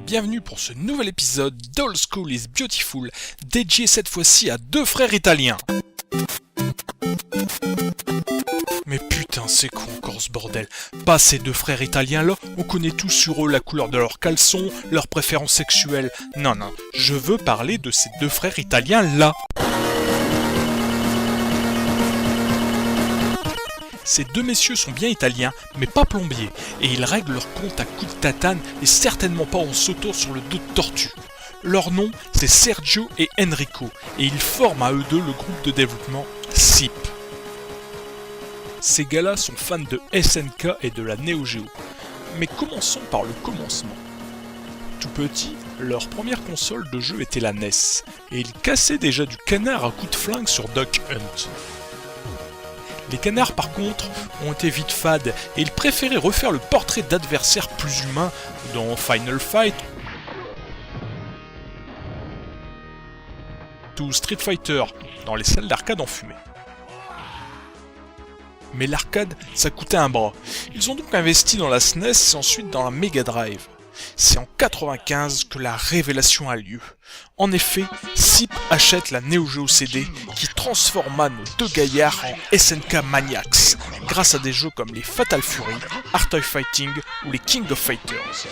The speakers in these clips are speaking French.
bienvenue pour ce nouvel épisode d'Old School is Beautiful, dédié cette fois-ci à deux frères italiens. Mais putain, c'est con encore ce bordel. Pas ces deux frères italiens là, on connaît tous sur eux la couleur de leurs caleçons, leurs préférences sexuelles. Non, je veux parler de ces deux frères italiens là. Ces deux messieurs sont bien italiens, mais pas plombiers, et ils règlent leur compte à coups de tatane et certainement pas en sautant sur le dos de tortue. Leur nom, c'est Sergio et Enrico, et ils forment à eux deux le groupe de développement SIP. Ces gars-là sont fans de SNK et de la Neo Geo. Mais commençons par le commencement. Tout petit, leur première console de jeu était la NES, et ils cassaient déjà du canard à coups de flingue sur Duck Hunt. Les canards par contre ont été vite fades et ils préféraient refaire le portrait d'adversaires plus humains dans Final Fight ou Street Fighter dans les salles d'arcade enfumées. Mais l'arcade, ça coûtait un bras. Ils ont donc investi dans la SNES et ensuite dans la Mega Drive. C'est en 95 que la révélation a lieu. En effet, SIP achète la Neo Geo CD qui transforma nos deux gaillards en SNK Maniacs grâce à des jeux comme les Fatal Fury, Art of Fighting ou les King of Fighters.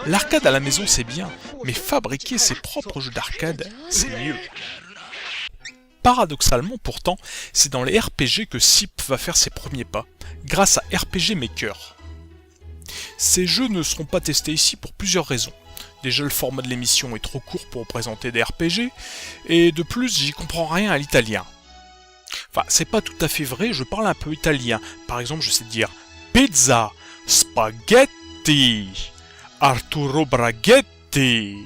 L'arcade à la maison c'est bien, mais fabriquer ses propres jeux d'arcade, c'est mieux. Paradoxalement pourtant, c'est dans les RPG que SIP va faire ses premiers pas, grâce à RPG Maker. Ces jeux ne seront pas testés ici pour plusieurs raisons. Déjà, le format de l'émission est trop court pour présenter des RPG, et de plus, j'y comprends rien à l'italien. Enfin, c'est pas tout à fait vrai, je parle un peu italien. Par exemple, je sais dire pizza, spaghetti, Arturo Braghetti,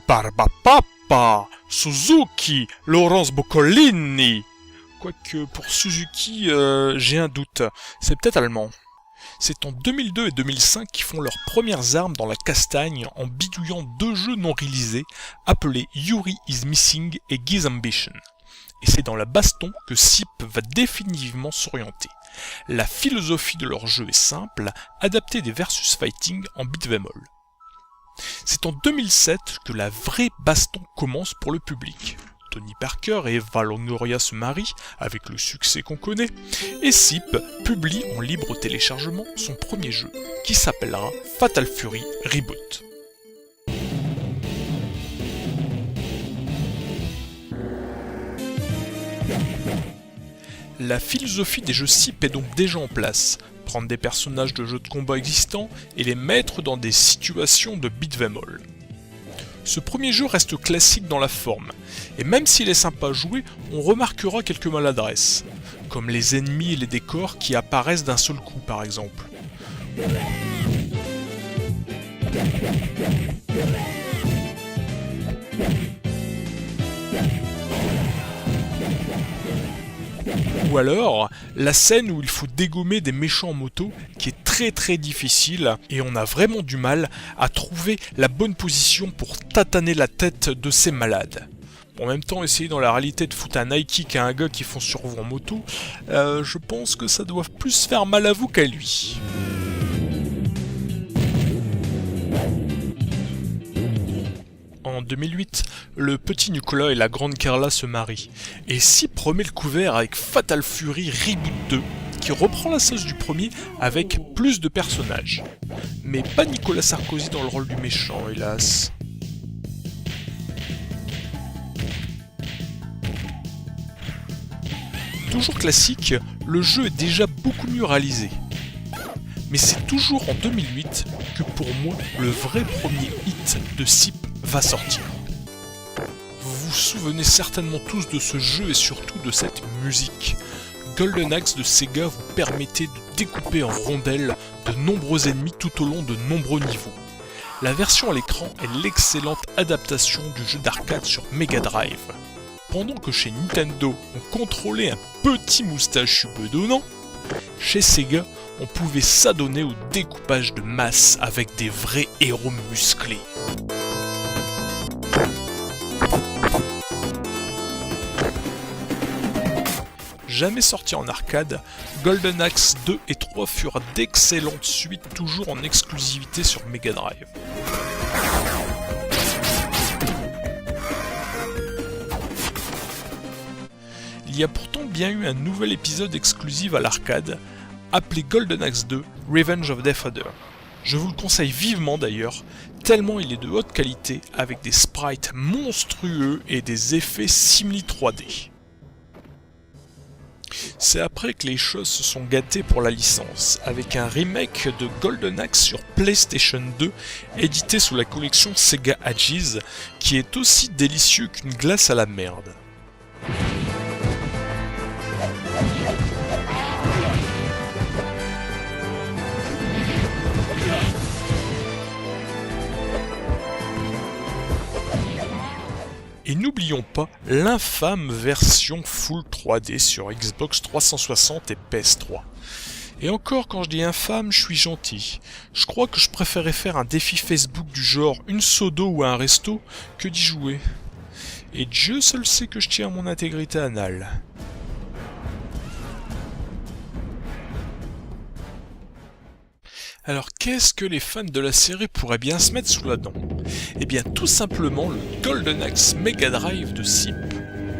Barbapapa, Suzuki, Laurence Boccolini. Quoique, pour Suzuki, j'ai un doute, c'est peut-être allemand. C'est en 2002 et 2005 qu'ils font leurs premières armes dans la castagne en bidouillant deux jeux non réalisés appelés Yuri is Missing et Giz Ambition. Et c'est dans la baston que SIP va définitivement s'orienter. La philosophie de leur jeu est simple, adapter des versus fighting en beat'em all. C'est en 2007 que la vraie baston commence pour le public. Tony Parker et Eva Longoria se marient, avec le succès qu'on connaît, et SIP publie en libre téléchargement son premier jeu, qui s'appellera Fatal Fury Reboot. La philosophie des jeux SIP est donc déjà en place, prendre des personnages de jeux de combat existants et les mettre dans des situations de beat'em all. Ce premier jeu reste classique dans la forme, et même s'il est sympa à jouer, on remarquera quelques maladresses, comme les ennemis et les décors qui apparaissent d'un seul coup par exemple. Ou alors, la scène où il faut dégommer des méchants en moto, qui est très difficile, et on a vraiment du mal à trouver la bonne position pour tataner la tête de ces malades. En même temps, essayer dans la réalité de foutre un high kick à un gars qui fonce sur vous en moto, je pense que ça doit plus faire mal à vous qu'à lui. En 2008, le petit Nicolas et la grande Carla se marient, et SIP remet le couvert avec Fatal Fury Reboot 2, qui reprend la sauce du premier avec plus de personnages. Mais pas Nicolas Sarkozy dans le rôle du méchant, hélas. Toujours classique, le jeu est déjà beaucoup mieux réalisé. Mais c'est toujours en 2008 que pour moi, le vrai premier hit de SIP va sortir. Vous vous souvenez certainement tous de ce jeu et surtout de cette musique. Golden Axe de Sega vous permettait de découper en rondelles de nombreux ennemis tout au long de nombreux niveaux. La version à l'écran est l'excellente adaptation du jeu d'arcade sur Mega Drive. Pendant que chez Nintendo, on contrôlait un petit moustachu bedonnant, chez Sega, on pouvait s'adonner au découpage de masse avec des vrais héros musclés. Jamais sorti en arcade, Golden Axe 2 et 3 furent d'excellentes suites toujours en exclusivité sur Mega Drive. il y a pourtant bien eu un nouvel épisode exclusif à l'arcade, appelé Golden Axe 2 Revenge of Death Adder. Je vous le conseille vivement d'ailleurs, tellement il est de haute qualité avec des sprites monstrueux et des effets simili 3D. C'est après que les choses se sont gâtées pour la licence, avec un remake de Golden Axe sur PlayStation 2, édité sous la collection Sega Ages, qui est aussi délicieux qu'une glace à la merde. Et n'oublions pas l'infâme version Full 3D sur Xbox 360 et PS3. Et encore, quand je dis infâme, je suis gentil. Je crois que je préférais faire un défi Facebook du genre une sodo ou un resto que d'y jouer. Et Dieu seul sait que je tiens à mon intégrité anale. Alors qu'est-ce que les fans de la série pourraient bien se mettre sous la dent? Eh bien tout simplement le Golden Axe Mega Drive de SIP.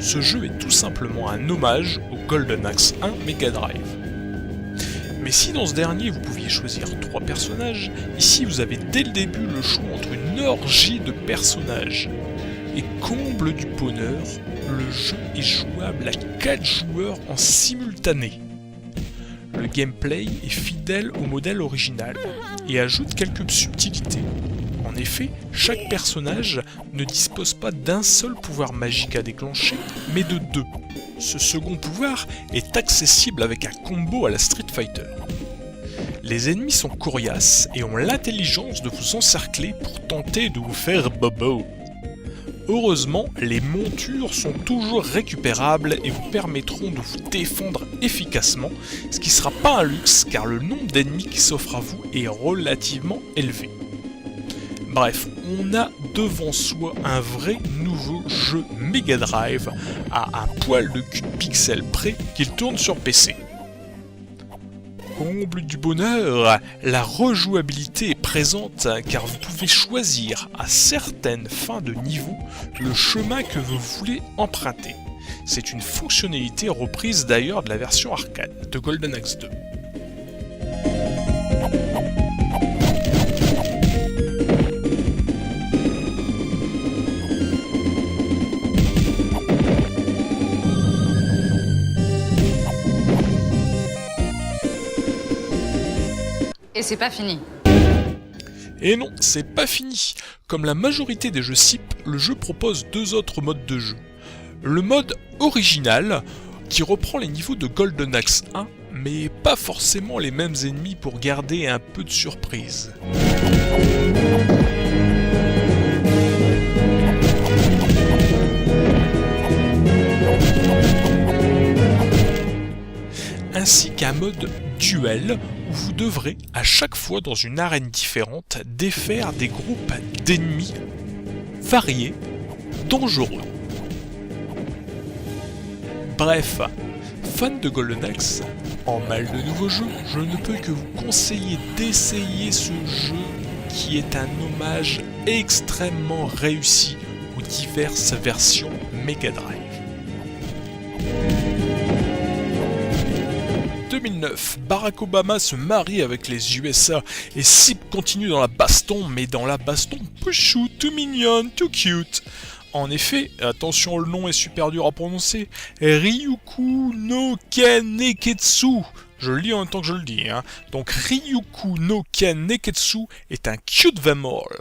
Ce jeu est tout simplement un hommage au Golden Axe 1 Mega Drive. Mais si dans ce dernier vous pouviez choisir 3 personnages, ici vous avez dès le début le choix entre une orgie de personnages. Et comble du bonheur, le jeu est jouable à 4 joueurs en simultané. Le gameplay est fidèle au modèle original et ajoute quelques subtilités. En effet, chaque personnage ne dispose pas d'un seul pouvoir magique à déclencher, mais de 2. Ce second pouvoir est accessible avec un combo à la Street Fighter. Les ennemis sont coriaces et ont l'intelligence de vous encercler pour tenter de vous faire bobo. Heureusement, les montures sont toujours récupérables et vous permettront de vous défendre efficacement, ce qui ne sera pas un luxe car le nombre d'ennemis qui s'offre à vous est relativement élevé. Bref, on a devant soi un vrai nouveau jeu Mega Drive à un poil de cul de pixel près qu'il tourne sur PC. Comble du bonheur, la rejouabilité est présente car vous pouvez choisir à certaines fins de niveau le chemin que vous voulez emprunter. C'est une fonctionnalité reprise d'ailleurs de la version arcade de Golden Axe 2. Et c'est pas fini. Et non, c'est pas fini. Comme la majorité des jeux SIP, le jeu propose 2 autres modes de jeu. Le mode original, qui reprend les niveaux de Golden Axe 1, mais pas forcément les mêmes ennemis pour garder un peu de surprise. Ainsi qu'un mode duel où vous devrez, à chaque fois dans une arène différente, défaire des groupes d'ennemis variés, dangereux. Bref, fan de Golden Axe, en mal de nouveaux jeux, je ne peux que vous conseiller d'essayer ce jeu qui est un hommage extrêmement réussi aux diverses versions Mega Drive. 2009, Barack Obama se marie avec les USA et SIP continue dans la baston, mais dans la baston chou, tout mignonne, tout cute. En effet, attention, le nom est super dur à prononcer, Ryuku no Ken Neketsu. Je le lis en même temps que je le dis, hein. Donc Ryuku no Ken Neketsu est un cute them all.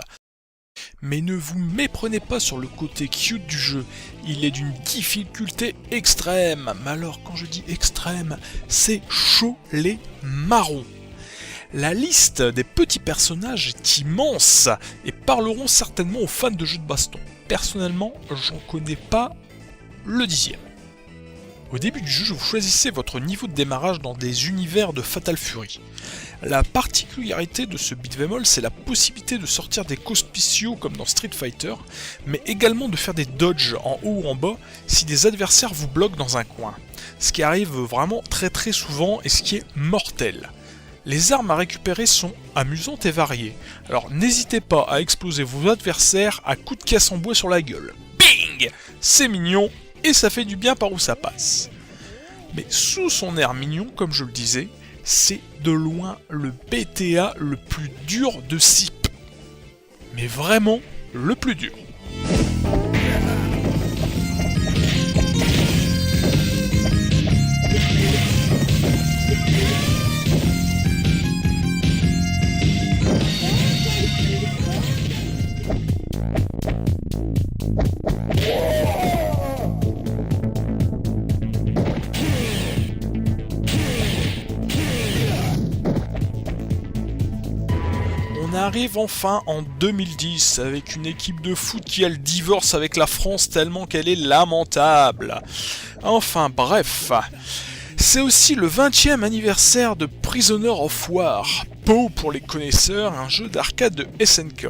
Mais ne vous méprenez pas sur le côté cute du jeu, il est d'une difficulté extrême. Mais alors quand je dis extrême, c'est chaud les marrons. La liste des petits personnages est immense et parleront certainement aux fans de jeux de baston. Personnellement, j'en connais pas le 10e. Au début du jeu, vous choisissez votre niveau de démarrage dans des univers de Fatal Fury. La particularité de ce beat'em all, c'est la possibilité de sortir des coups spéciaux comme dans Street Fighter, mais également de faire des dodges en haut ou en bas si des adversaires vous bloquent dans un coin. Ce qui arrive vraiment très souvent et ce qui est mortel. Les armes à récupérer sont amusantes et variées, alors n'hésitez pas à exploser vos adversaires à coups de caisse en bois sur la gueule. Bing! C'est mignon et ça fait du bien par où ça passe. Mais sous son air mignon, comme je le disais, c'est de loin le BTA le plus dur de SIP. Mais vraiment le plus dur. On arrive enfin en 2010 avec une équipe de foot qui a le divorce avec la France tellement qu'elle est lamentable. Enfin bref, c'est aussi le 20e anniversaire de Prisoner of War, PoW pour les connaisseurs, un jeu d'arcade de SNK.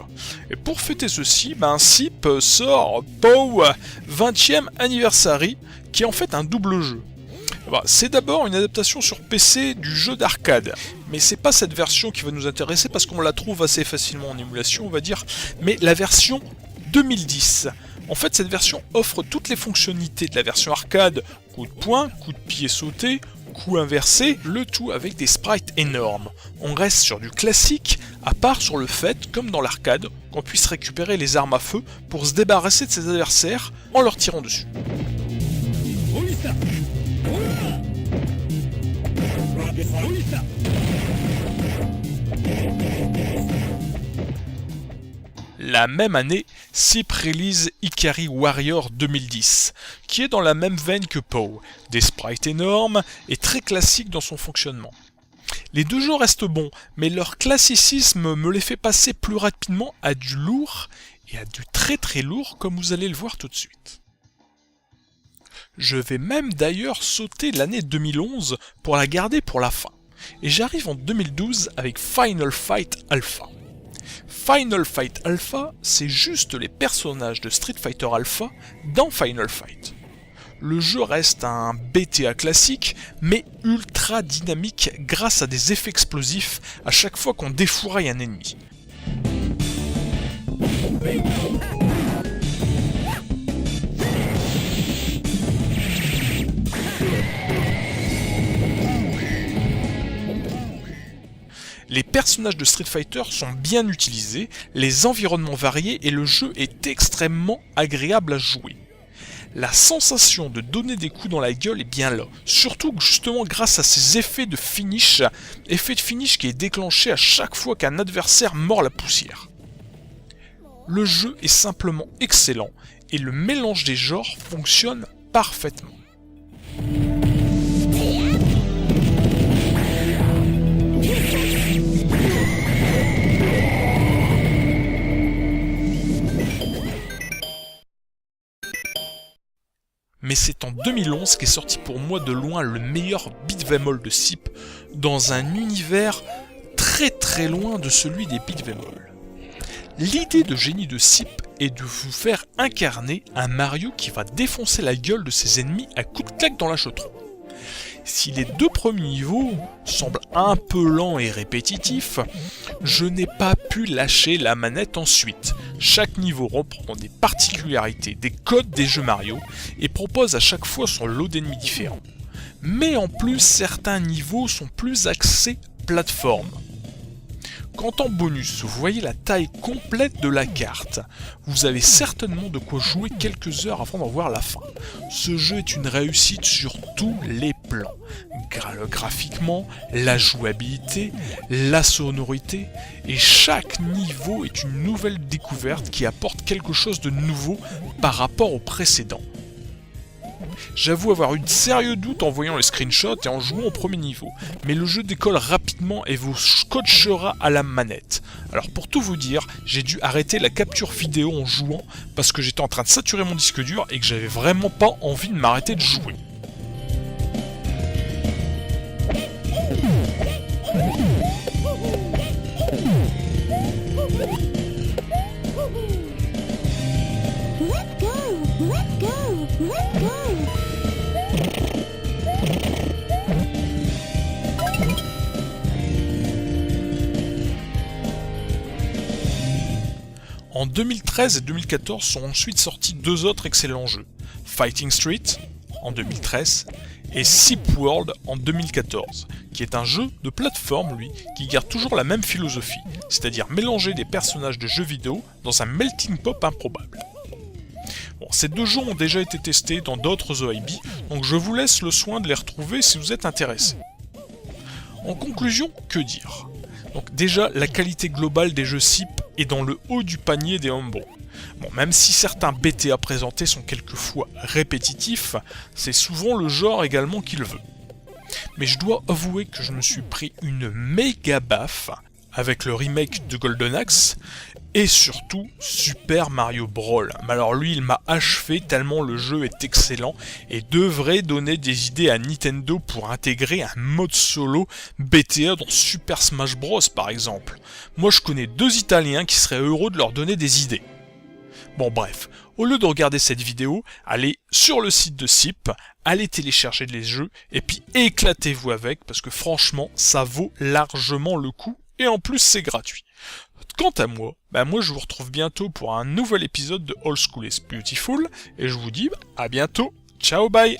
Et pour fêter ceci, SIP sort PoW 20e Anniversary, qui est en fait un double jeu. C'est d'abord une adaptation sur PC du jeu d'arcade, mais c'est pas cette version qui va nous intéresser parce qu'on la trouve assez facilement en émulation, on va dire, mais la version 2010. En fait, cette version offre toutes les fonctionnalités de la version arcade, coup de poing, coup de pied sauté, coup inversé, le tout avec des sprites énormes. On reste sur du classique, à part sur le fait, comme dans l'arcade, qu'on puisse récupérer les armes à feu pour se débarrasser de ses adversaires en leur tirant dessus. La même année, SIP release Ikari Warrior 2010, qui est dans la même veine que PoW, des sprites énormes et très classique dans son fonctionnement. Les deux jeux restent bons, mais leur classicisme me les fait passer plus rapidement à du lourd et à du très très lourd, comme vous allez le voir tout de suite. Je vais même d'ailleurs sauter l'année 2011 pour la garder pour la fin, et j'arrive en 2012 avec Final Fight Alpha. Final Fight Alpha, c'est juste les personnages de Street Fighter Alpha dans Final Fight. Le jeu reste un BTA classique, mais ultra dynamique grâce à des effets explosifs à chaque fois qu'on défouraille un ennemi. Les personnages de Street Fighter sont bien utilisés, les environnements variés et le jeu est extrêmement agréable à jouer. La sensation de donner des coups dans la gueule est bien là, surtout justement grâce à ces effets de finish qui est déclenché à chaque fois qu'un adversaire mord la poussière. Le jeu est simplement excellent et le mélange des genres fonctionne parfaitement. Mais c'est en 2011 qu'est sorti pour moi de loin le meilleur beat'em all de SIP, dans un univers très très loin de celui des beat'em all. L'idée de génie de SIP est de vous faire incarner un Mario qui va défoncer la gueule de ses ennemis à coups de claque dans la chautron. Si les deux premiers niveaux semblent un peu lents et répétitifs, je n'ai pas pu lâcher la manette ensuite. Chaque niveau reprend des particularités, des codes des jeux Mario, et propose à chaque fois son lot d'ennemis différents. Mais en plus, certains niveaux sont plus axés plateforme. Quand en bonus, vous voyez la taille complète de la carte, vous avez certainement de quoi jouer quelques heures avant d'en voir la fin. Ce jeu est une réussite sur tous les plans. Graphiquement, la jouabilité, la sonorité, et chaque niveau est une nouvelle découverte qui apporte quelque chose de nouveau par rapport au précédent. J'avoue avoir eu de sérieux doutes en voyant les screenshots et en jouant au premier niveau, mais le jeu décolle rapidement et vous scotchera à la manette. Alors pour tout vous dire, j'ai dû arrêter la capture vidéo en jouant parce que j'étais en train de saturer mon disque dur et que j'avais vraiment pas envie de m'arrêter de jouer. En 2013 et 2014 sont ensuite sortis deux autres excellents jeux, Fighting Street en 2013 et Sip World en 2014, qui est un jeu de plateforme, lui, qui garde toujours la même philosophie, c'est-à-dire mélanger des personnages de jeux vidéo dans un melting pot improbable. Bon, ces deux jeux ont déjà été testés dans d'autres OIB, donc je vous laisse le soin de les retrouver si vous êtes intéressé. En conclusion, que dire? Donc déjà, la qualité globale des jeux SIP est dans le haut du panier des Humble. Bon, même si certains BTA présentés sont quelquefois répétitifs, c'est souvent le genre également qui le veut. Mais je dois avouer que je me suis pris une méga baffe avec le remake de Golden Axe, et surtout Super Mario Bros. Mais alors lui, il m'a achevé tellement le jeu est excellent et devrait donner des idées à Nintendo pour intégrer un mode solo BTA dans Super Smash Bros. Par exemple. Moi je connais 2 Italiens qui seraient heureux de leur donner des idées. Bon bref, au lieu de regarder cette vidéo, allez sur le site de SIP, allez télécharger les jeux et puis éclatez-vous avec parce que franchement ça vaut largement le coup et en plus c'est gratuit. Quant à moi, moi je vous retrouve bientôt pour un nouvel épisode de Old School is Beautiful et je vous dis à bientôt, ciao bye.